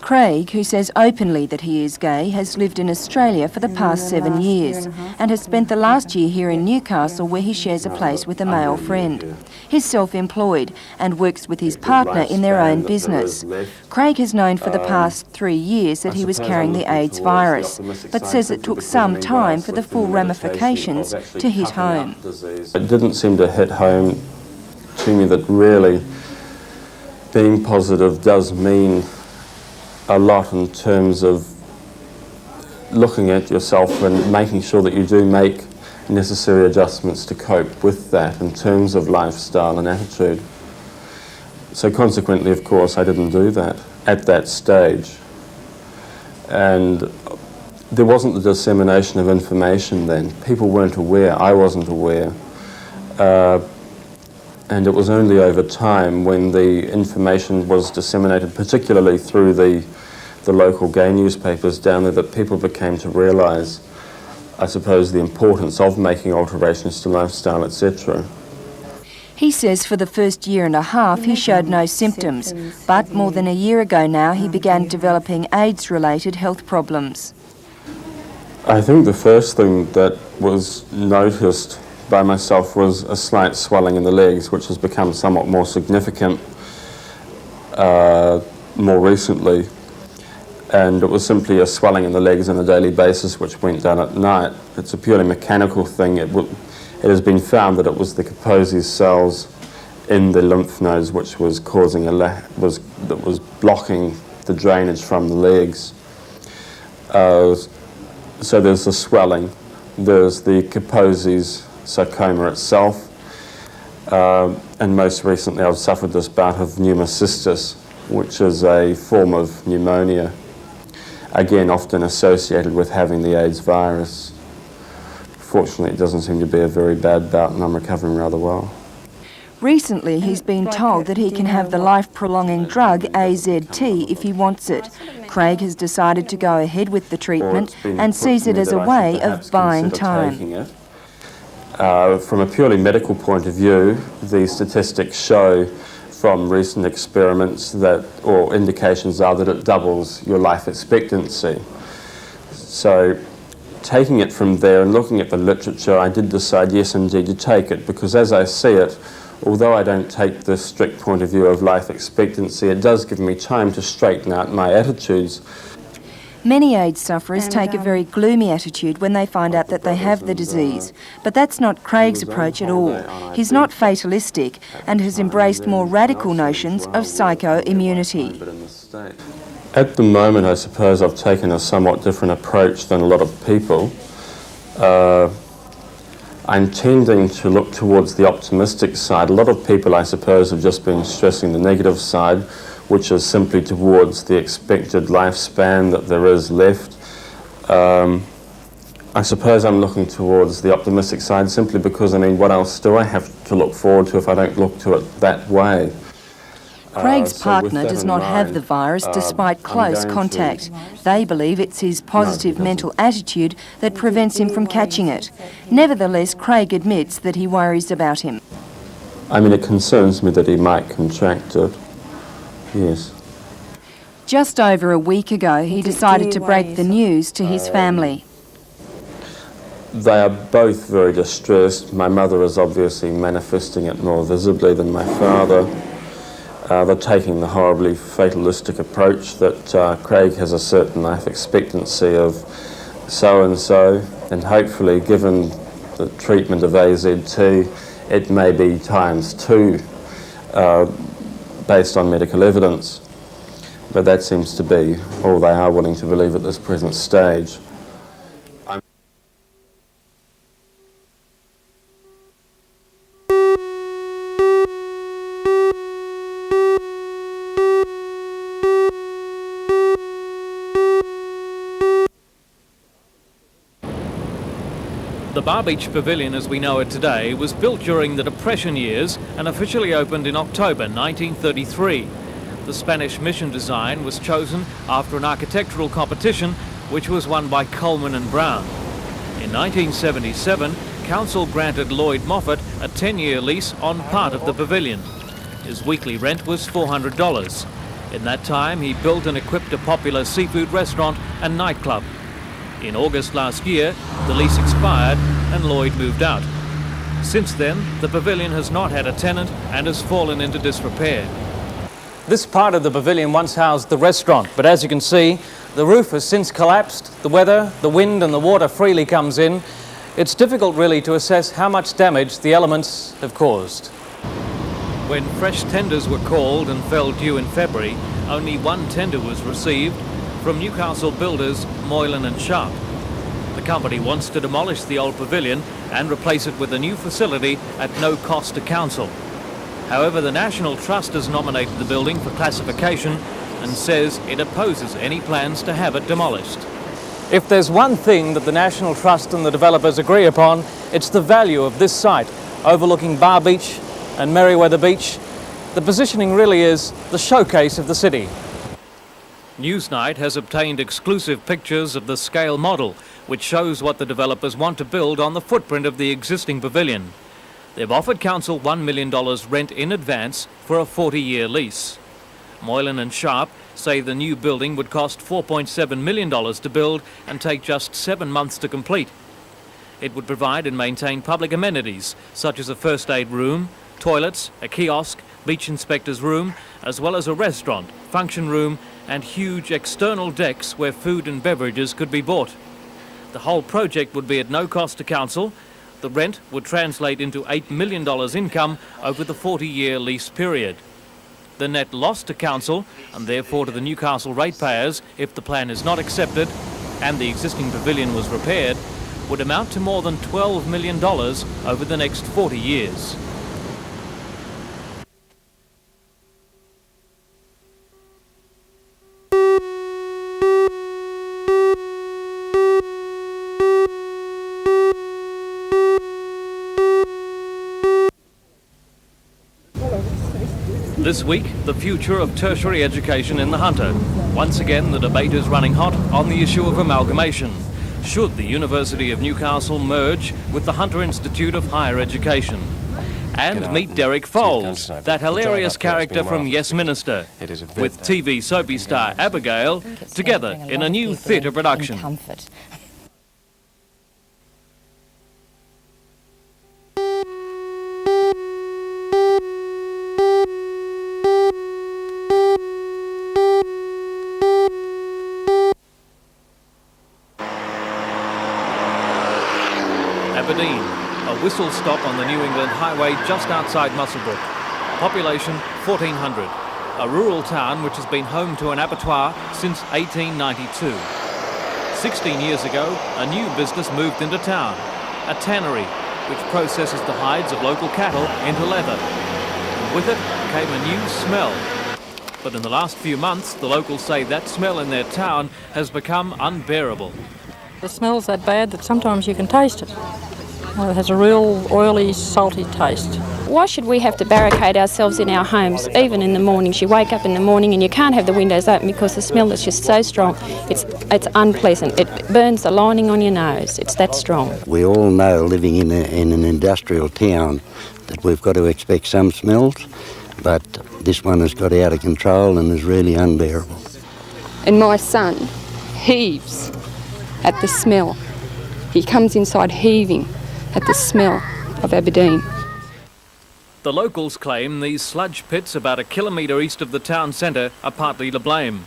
Craig, who says openly that he is gay, has lived in Australia for the past 7 years and has spent the last year here in Newcastle, where he shares a place with a male friend. He's self-employed and works with his partner in their own business. Craig has known for the past 3 years that he was carrying the AIDS virus, but says it took some time for the full ramifications to hit home. It didn't seem to hit home to me that really being positive does mean a lot in terms of looking at yourself and making sure that you do make necessary adjustments to cope with that in terms of lifestyle and attitude. So consequently, of course, I didn't do that at that stage. And there wasn't the dissemination of information then. People weren't aware, I wasn't aware. And it was only over time when the information was disseminated, particularly through the local gay newspapers down there, that people became to realise, I suppose, the importance of making alterations to lifestyle, etc. He says for the first year and a half he showed no symptoms, but more than a year ago now he began developing AIDS-related health problems. I think the first thing that was noticed by myself was a slight swelling in the legs, which has become somewhat more significant more recently. And it was simply a swelling in the legs on a daily basis, which went down at night. It's a purely mechanical thing. It has been found that it was the Kaposi's cells in the lymph nodes which was causing that was blocking the drainage from the legs. So there's the swelling, there's the Kaposi's sarcoma itself, and most recently I've suffered this bout of pneumocystis, which is a form of pneumonia, again often associated with having the AIDS virus. Fortunately, it doesn't seem to be a very bad bout, and I'm recovering rather well. Recently, he's been told that he can have the life-prolonging drug AZT if he wants it. Craig has decided to go ahead with the treatment and sees it as a way of buying time. From a purely medical point of view, the statistics show from recent experiments that, or indications are, that it doubles your life expectancy. So taking it from there and looking at the literature, I did decide, yes, indeed, to take it, because as I see it, although I don't take the strict point of view of life expectancy, it does give me time to straighten out my attitudes. Many AIDS sufferers take a very gloomy attitude when they find out that they have the disease, but that's not Craig's approach at all. He's not fatalistic and has embraced more radical notions of psycho-immunity. At the moment, I suppose I've taken a somewhat different approach than a lot of people. I'm tending to look towards the optimistic side. A lot of people, I suppose, have just been stressing the negative side, which is simply towards the expected lifespan that there is left. I suppose I'm looking towards the optimistic side simply because, I mean, what else do I have to look forward to if I don't look to it that way? Craig's partner does not have the virus despite close contact. They believe it's his positive mental attitude that prevents him from catching it. Nevertheless, Craig admits that he worries about him. I mean, it concerns me that he might contract it. Yes. Just over a week ago, he decided to break the news to his family. They are both very distressed. My mother is obviously manifesting it more visibly than my father. They're taking the horribly fatalistic approach that Craig has a certain life expectancy of so-and-so, and hopefully, given the treatment of AZT, it may be times 2. Based on medical evidence, but that seems to be all they are willing to believe at this present stage. The Bar Beach Pavilion as we know it today was built during the Depression years and officially opened in October 1933. The Spanish mission design was chosen after an architectural competition which was won by Coleman and Brown. In 1977, Council granted Lloyd Moffat a 10-year lease on part of the pavilion. His weekly rent was $400. In that time, he built and equipped a popular seafood restaurant and nightclub. In August last year, the lease expired and Lloyd moved out. Since then, the pavilion has not had a tenant and has fallen into disrepair. This part of the pavilion once housed the restaurant, but as you can see, the roof has since collapsed. The weather, the wind and the water freely comes in. It's difficult really to assess how much damage the elements have caused. When fresh tenders were called and fell due in February, only one tender was received from Newcastle builders Moylan and Sharpe. The company wants to demolish the old pavilion and replace it with a new facility at no cost to council. However, the National Trust has nominated the building for classification and says it opposes any plans to have it demolished. If there's one thing that the National Trust and the developers agree upon, it's the value of this site, overlooking Bar Beach and Merriweather Beach. The positioning really is the showcase of the city. Newsnight has obtained exclusive pictures of the scale model, which shows what the developers want to build on the footprint of the existing pavilion. They've offered council $1 million rent in advance for a 40-year lease. Moylan and Sharpe say the new building would cost $4.7 million to build and take just 7 months to complete. It would provide and maintain public amenities such as a first aid room, toilets, a kiosk, beach inspector's room, as well as a restaurant, function room and huge external decks where food and beverages could be bought. The whole project would be at no cost to council. The rent would translate into $8 million income over the 40-year lease period. The net loss to council, and therefore to the Newcastle ratepayers if the plan is not accepted and the existing pavilion was repaired, would amount to more than $12 million over the next 40 years. This week, the future of tertiary education in the Hunter. Once again, the debate is running hot on the issue of amalgamation. Should the University of Newcastle merge with the Hunter Institute of Higher Education? And meet Derek Fowles, that hilarious character from Yes Minister, with TV soapy star Abigail, together in a new theatre production. Aberdeen, a whistle stop on the New England Highway just outside Muswellbrook. Population 1,400. A rural town which has been home to an abattoir since 1892. 16 years ago, a new business moved into town. A tannery, which processes the hides of local cattle into leather. And with it came a new smell. But in the last few months, the locals say that smell in their town has become unbearable. The smell's that bad that sometimes you can taste it. It has a real oily, salty taste. Why should we have to barricade ourselves in our homes, even in the mornings? You wake up in the morning and you can't have the windows open because the smell is just so strong. It's unpleasant. It burns the lining on your nose. It's that strong. We all know, living in an industrial town, that we've got to expect some smells, but this one has got out of control and is really unbearable. And my son heaves at the smell. He comes inside heaving at the smell of Aberdeen. The locals claim these sludge pits about a kilometre east of the town centre are partly to blame.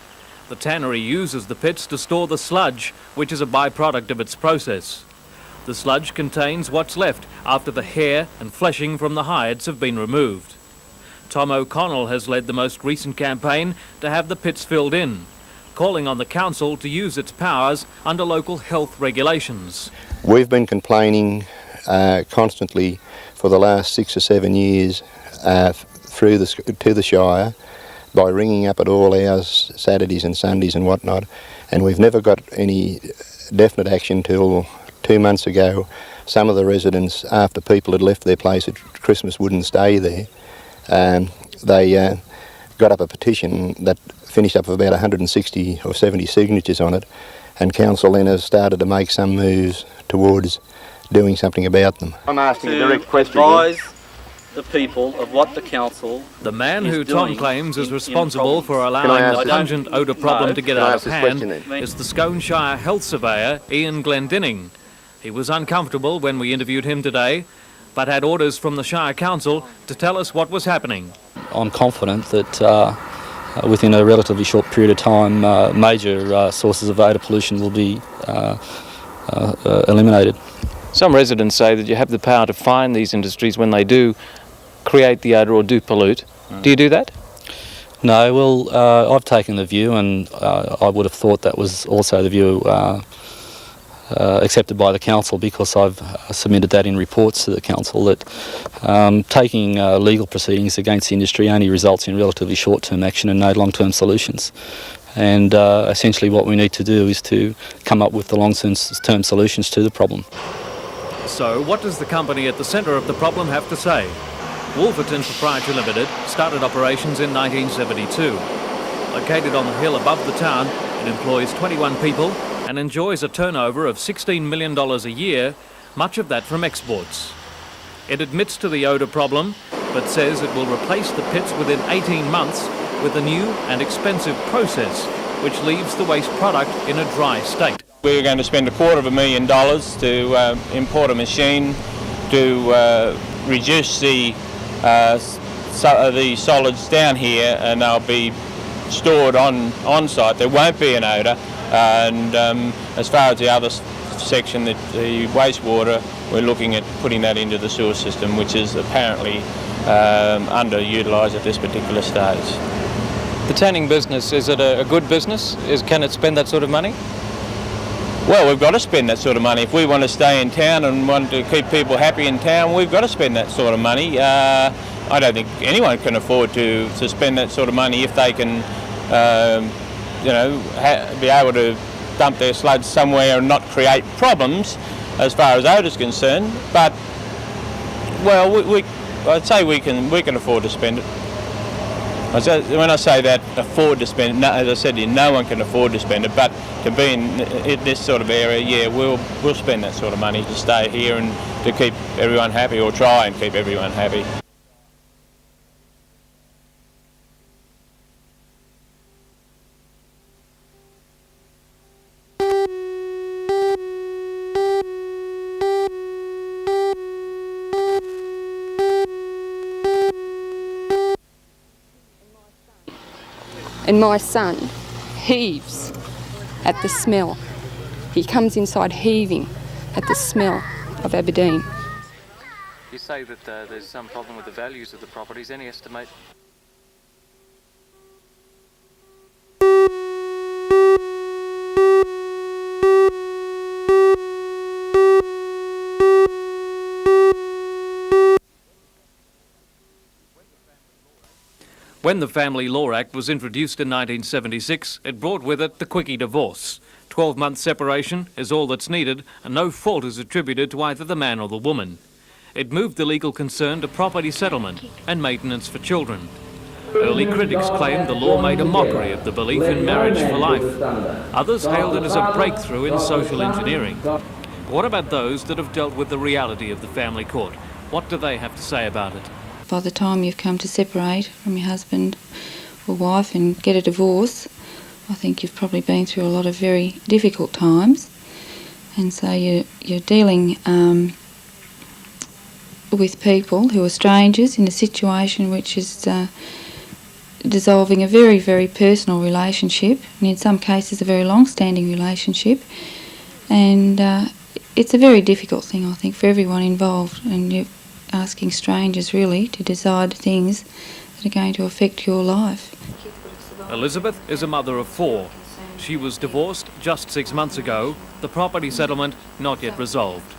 The tannery uses the pits to store the sludge, which is a byproduct of its process. The sludge contains what's left after the hair and fleshing from the hides have been removed. Tom O'Connell has led the most recent campaign to have the pits filled in, calling on the council to use its powers under local health regulations. We've been complaining constantly for the last 6 or 7 years to the Shire by ringing up at all hours, Saturdays and Sundays and whatnot, and we've never got any definite action till 2 months ago. Some of the residents, after people had left their place at Christmas, wouldn't stay there. They got up a petition that finished up with about 160 or 70 signatures on it, and council then has started to make some moves towards doing something about them. I'm asking a direct question. Advise the people of what the council The man is who Tom doing claims is in responsible for province. allowing ask the pungent odour problem to get Can I out ask of this hand question then? is the Scone Shire Health Surveyor, Ian Glendenning. He was uncomfortable when we interviewed him today, but had orders from the Shire Council to tell us what was happening. I'm confident that within a relatively short period of time, major sources of odour pollution will be eliminated. Some residents say that you have the power to fine these industries when they do create the odour or do pollute. Do you do that? No, well, I've taken the view, and I would have thought that was also the view accepted by the council, because I've submitted that in reports to the council, that taking legal proceedings against the industry only results in relatively short-term action and no long-term solutions. And essentially what we need to do is to come up with the long-term solutions to the problem. So what does the company at the centre of the problem have to say? Wolverton Proprietary Limited started operations in 1972. Located on the hill above the town, it employs 21 people and enjoys a turnover of $16 million a year, much of that from exports. It admits to the odour problem, but says it will replace the pits within 18 months with a new and expensive process, which leaves the waste product in a dry state. We're going to spend $250,000 to import a machine to reduce the solids down here, and they'll be stored on site. There won't be an odour, and as far as the other section, the wastewater, we're looking at putting that into the sewer system, which is apparently underutilised at this particular stage. The tanning business, is it a good business? Can it spend that sort of money? Well, we've got to spend that sort of money. If we want to stay in town and want to keep people happy in town, we've got to spend that sort of money. I don't think anyone can afford to spend that sort of money if they can, be able to dump their sludge somewhere and not create problems as far as odour is concerned. But, well, I'd say we can afford to spend it. When I say that, afford to spend it, no, as I said, no one can afford to spend it, but to be in this sort of area, yeah, we'll spend that sort of money to stay here and to keep everyone happy, or try and keep everyone happy. And my son heaves at the smell. He comes inside heaving at the smell of Aberdeen. You say that there's some problem with the values of the properties. Any estimate? When the Family Law Act was introduced in 1976, it brought with it the quickie divorce. 12-month separation is all that's needed, and no fault is attributed to either the man or the woman. It moved the legal concern to property settlement and maintenance for children. Early critics claimed the law made a mockery of the belief in marriage for life. Others hailed it as a breakthrough in social engineering. What about those that have dealt with the reality of the family court? What do they have to say about it? By the time you've come to separate from your husband or wife and get a divorce, I think you've probably been through a lot of very difficult times, and so you're dealing with people who are strangers in a situation which is dissolving a very, very personal relationship, and in some cases a very long-standing relationship, and it's a very difficult thing, I think, for everyone involved, and you're asking strangers really to decide things that are going to affect your life. Elizabeth is a mother of 4. She was divorced just 6 months ago, the property settlement not yet resolved.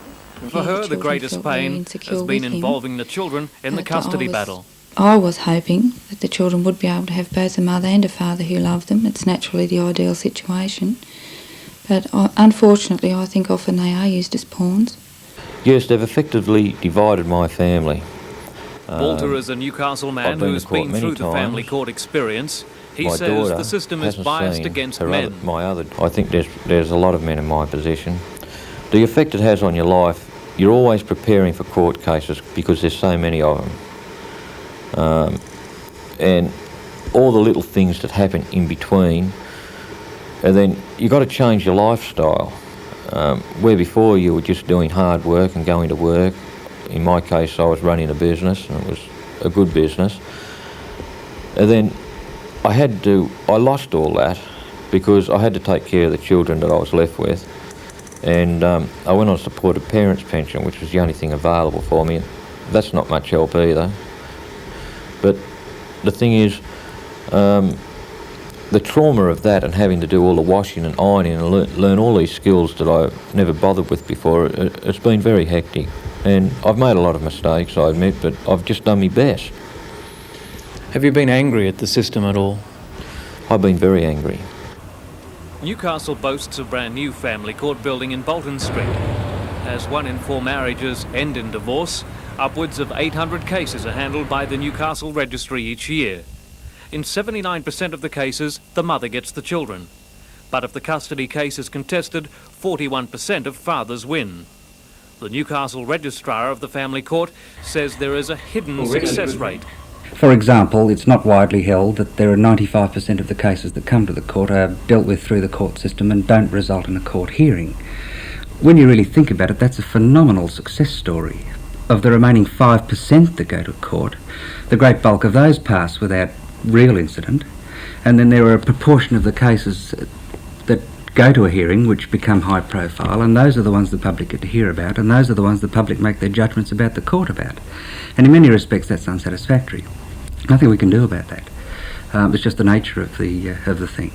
For her, the greatest pain has been involving the children in the custody battle. I was hoping that the children would be able to have both a mother and a father who loved them. It's naturally the ideal situation. But unfortunately, I think often they are used as pawns. Yes, they've effectively divided my family. Walter is a Newcastle man who's been through the family court experience. He says the system is biased against men. I think there's a lot of men in my position. The effect it has on your life, you're always preparing for court cases because there's so many of them. and all the little things that happen in between. And then you've got to change your lifestyle. Where before you were just doing hard work and going to work. In my case, I was running a business, and it was a good business. And then I lost all that because I had to take care of the children that I was left with. And I went on supported parents pension, which was the only thing available for me. That's not much help either. But the thing is, the trauma of that and having to do all the washing and ironing and learn all these skills that I never bothered with before, it's been very hectic. And I've made a lot of mistakes, I admit, but I've just done my best. Have you been angry at the system at all? I've been very angry. Newcastle boasts a brand new family court building in Bolton Street. As 1 in 4 marriages end in divorce, upwards of 800 cases are handled by the Newcastle Registry each year. In 79% of the cases, the mother gets the children. But if the custody case is contested, 41% of fathers win. The Newcastle Registrar of the Family Court says there is a hidden success rate. For example, it's not widely held that there are 95% of the cases that come to the court are dealt with through the court system and don't result in a court hearing. When you really think about it, that's a phenomenal success story. Of the remaining 5% that go to court, the great bulk of those pass without real incident, and then there are a proportion of the cases that go to a hearing which become high profile, and those are the ones the public get to hear about, and those are the ones the public make their judgments about the court about. And in many respects that's unsatisfactory. Nothing we can do about that. It's just the nature of the thing.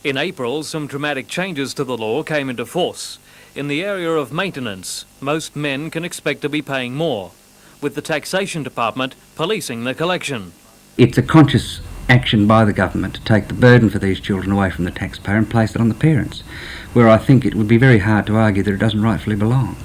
In April, some dramatic changes to the law came into force. In the area of maintenance, most men can expect to be paying more, with the taxation department policing the collection. It's a conscious action by the government to take the burden for these children away from the taxpayer and place it on the parents, where I think it would be very hard to argue that it doesn't rightfully belong.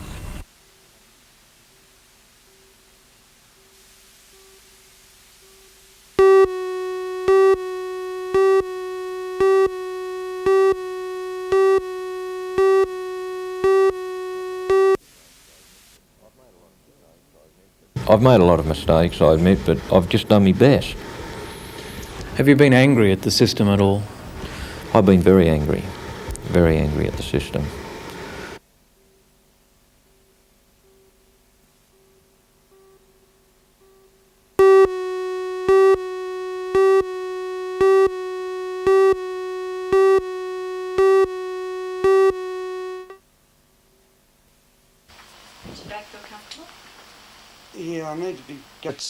I've made a lot of mistakes, I admit, but I've just done my best. Have you been angry at the system at all? I've been very angry at the system. Yeah, I need to get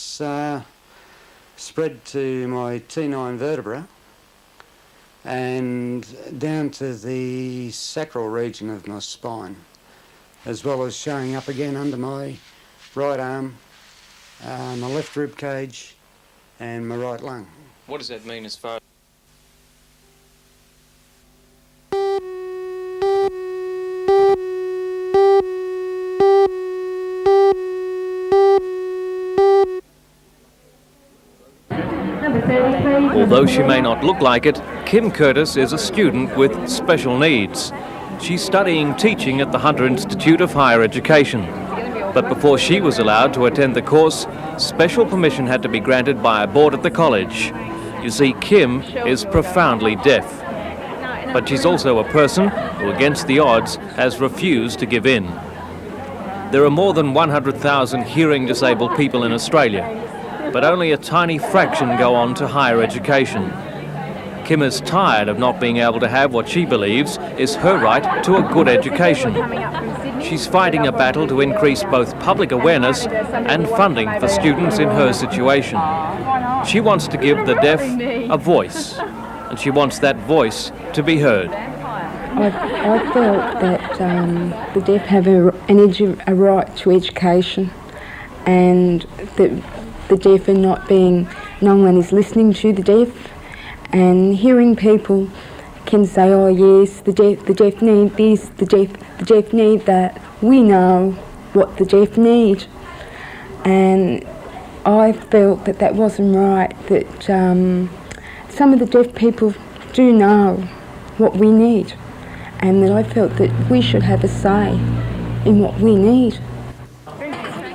spread to my T9 vertebra and down to the sacral region of my spine, as well as showing up again under my right arm, my left rib cage and my right lung. What does that mean as far as... Although she may not look like it, Kim Curtis is a student with special needs. She's studying teaching at the Hunter Institute of Higher Education. But before she was allowed to attend the course, special permission had to be granted by a board at the college. You see, Kim is profoundly deaf. But she's also a person who, against the odds, has refused to give in. There are more than 100,000 hearing disabled people in Australia, but only a tiny fraction go on to higher education. Kim is tired of not being able to have what she believes is her right to a good education. She's fighting a battle to increase both public awareness and funding for students in her situation. She wants to give the deaf a voice, and she wants that voice to be heard. I felt that the deaf have a right to education, and that the deaf are not being, no one is listening to the deaf, and hearing people can say, oh yes, the deaf need this, the deaf need that. We know what the deaf need, and I felt that that wasn't right, that some of the deaf people do know what we need, and that I felt that we should have a say in what we need.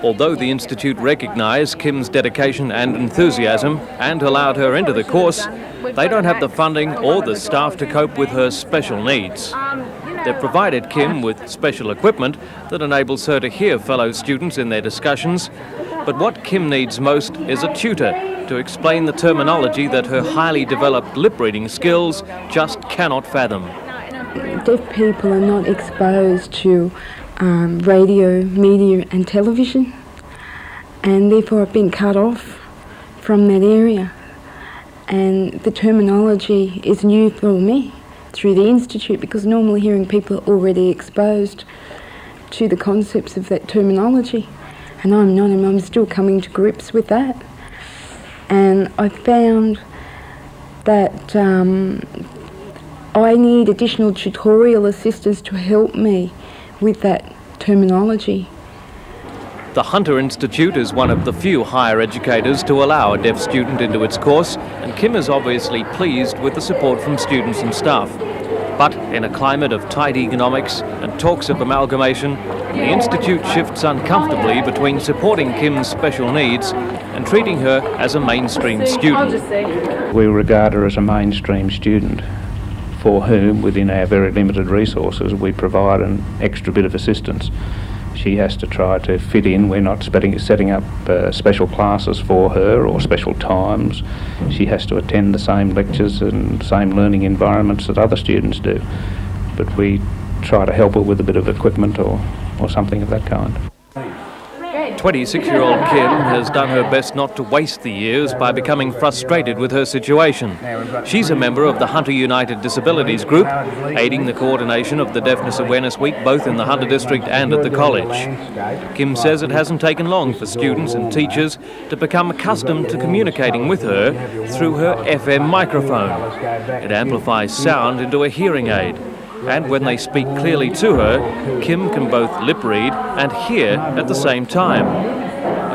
Although the Institute recognised Kim's dedication and enthusiasm and allowed her into the course, they don't have the funding or the staff to cope with her special needs. They've provided Kim with special equipment that enables her to hear fellow students in their discussions, but what Kim needs most is a tutor to explain the terminology that her highly developed lip-reading skills just cannot fathom. Deaf people are not exposed to radio, media and television, and therefore have been cut off from that area. And the terminology is new for me through the Institute, because normally hearing people are already exposed to the concepts of that terminology, and I'm not, and I'm still coming to grips with that. And I found that I need additional tutorial assistance to help me with that terminology. The Hunter Institute is one of the few higher educators to allow a deaf student into its course, and Kim is obviously pleased with the support from students and staff. But in a climate of tight economics and talks of amalgamation, the Institute shifts uncomfortably between supporting Kim's special needs and treating her as a mainstream student. We regard her as a mainstream student for whom, within our very limited resources, we provide an extra bit of assistance. She has to try to fit in. We're not setting up special classes for her or special times. She has to attend the same lectures and same learning environments that other students do. But we try to help her with a bit of equipment or something of that kind. 26-year-old Kim has done her best not to waste the years by becoming frustrated with her situation. She's a member of the Hunter United Disabilities Group, aiding the coordination of the Deafness Awareness Week both in the Hunter District and at the college. Kim says it hasn't taken long for students and teachers to become accustomed to communicating with her through her FM microphone. It amplifies sound into a hearing aid. And when they speak clearly to her, Kim can both lip read and hear at the same time.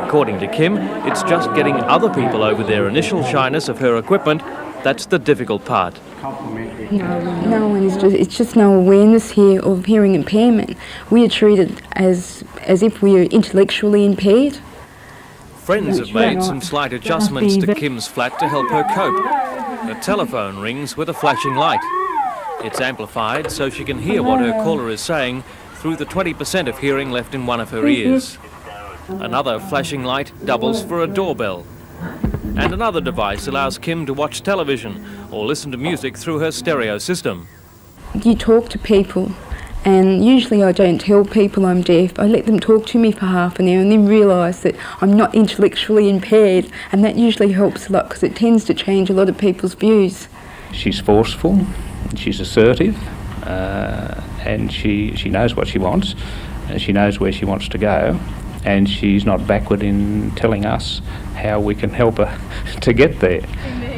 According to Kim, it's just getting other people over their initial shyness of her equipment that's the difficult part. No one is it's just no awareness here of hearing impairment. We are treated as if we are intellectually impaired. Friends have made some slight adjustments to Kim's flat to help her cope. The telephone rings with a flashing light. It's amplified so she can hear what her caller is saying through the 20% of hearing left in one of her ears. Another flashing light doubles for a doorbell. And another device allows Kim to watch television or listen to music through her stereo system. You talk to people, and usually I don't tell people I'm deaf. I let them talk to me for half an hour and then realise that I'm not intellectually impaired, and that usually helps a lot because it tends to change a lot of people's views. She's forceful. She's assertive, and she knows what she wants, she knows where she wants to go, and she's not backward in telling us how we can help her to get there.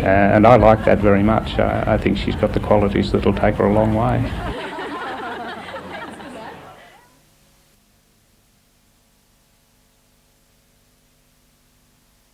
And I like that very much. I think she's got the qualities that'll take her a long way.